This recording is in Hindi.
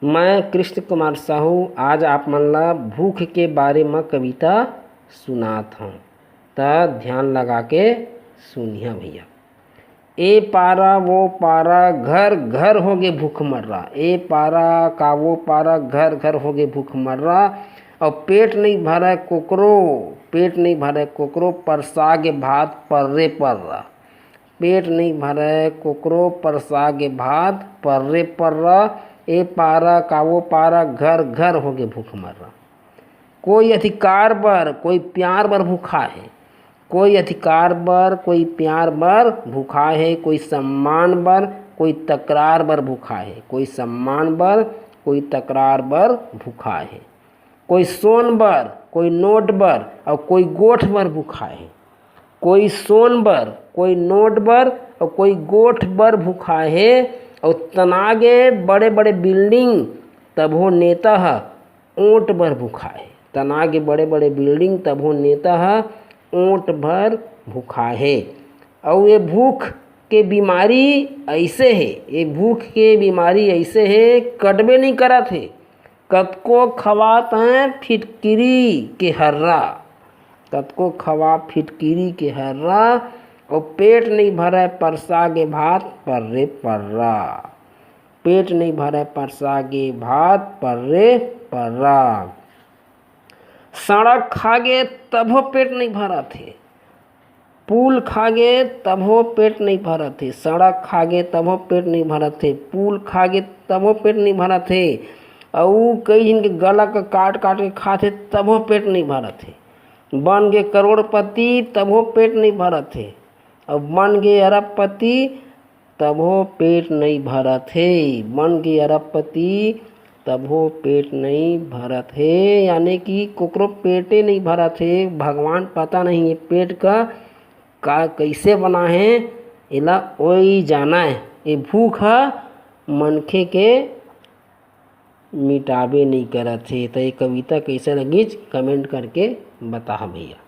मैं कृष्ण कुमार साहू आज आप मन ला भूख के बारे में कविता सुनात हूँ। त ध्यान लगा के सुनिया भैया। ए पारा वो पारा घर घर होगे भूख मर्रा, ए पारा का वो पारा घर घर होगे भूख मर्रा। और पेट नहीं भरे कोकरो, पेट नहीं भरे कोकरो परसागे भात पर्रे पर्रा। पेट नहीं भरे कोकरो परसागे भात पर्रे पर्रा। ए पारा का वो पारा घर घर होगे भूख मर्रा। कोई अधिकार बर कोई प्यार बर भूखा है, कोई अधिकार बर कोई प्यार बर भूखा है। कोई सम्मान बर कोई तकरार बर भूखा है, कोई सम्मान बर कोई तकरार बर भूखा है। कोई सोन बर कोई नोट बर और कोई गोठ बर भूखा है। कोई सोन बर कोई नोट बर और कोई गोठ बर भूखा है। और तनागे बड़े बड़े बिल्डिंग तभो नेता है ऊँट बर भूखा है। तनागे बड़े बड़े बिल्डिंग तभो नेता है ऊँट भर भूखा है। और ये भूख के बीमारी ऐसे है, ये भूख के बीमारी ऐसे है कटबे नहीं करा थे। कतको खवात हैं फिटकिरी के हर्रा, कतको खवा फिटकिरी के हर्रा। और पेट नहीं भरे परसागे भात पर्रे पर्रा, पेट नहीं भरे परसागे भात पर्रे पर्रा। सड़क खागे तभो पेट नहीं भरा थे, पुल खागे तभो पेट नहीं भरा थे। सड़क खागे तभो पेट नहीं भरा थे, पुल खागे तभो पेट नहीं भरा थे। और कई जिन के गला का काट काट के खाते तभो पेट नहीं भरा थे। बन गए करोड़पति तभो पेट नहीं भरा थे, और बन गए अरबपति तभो पेट नहीं भरा थे। बन गए अरबपति तभो पेट नहीं भरा थे, यानी कि कोकरो पेटे नहीं भरा थे। भगवान पता नहीं ये पेट का कैसे बना है, इला वही जाना है। ये भूख मनखे के मिटाबे नहीं करत थे। तो ये कविता कैसे लगी कमेंट करके बता भैया।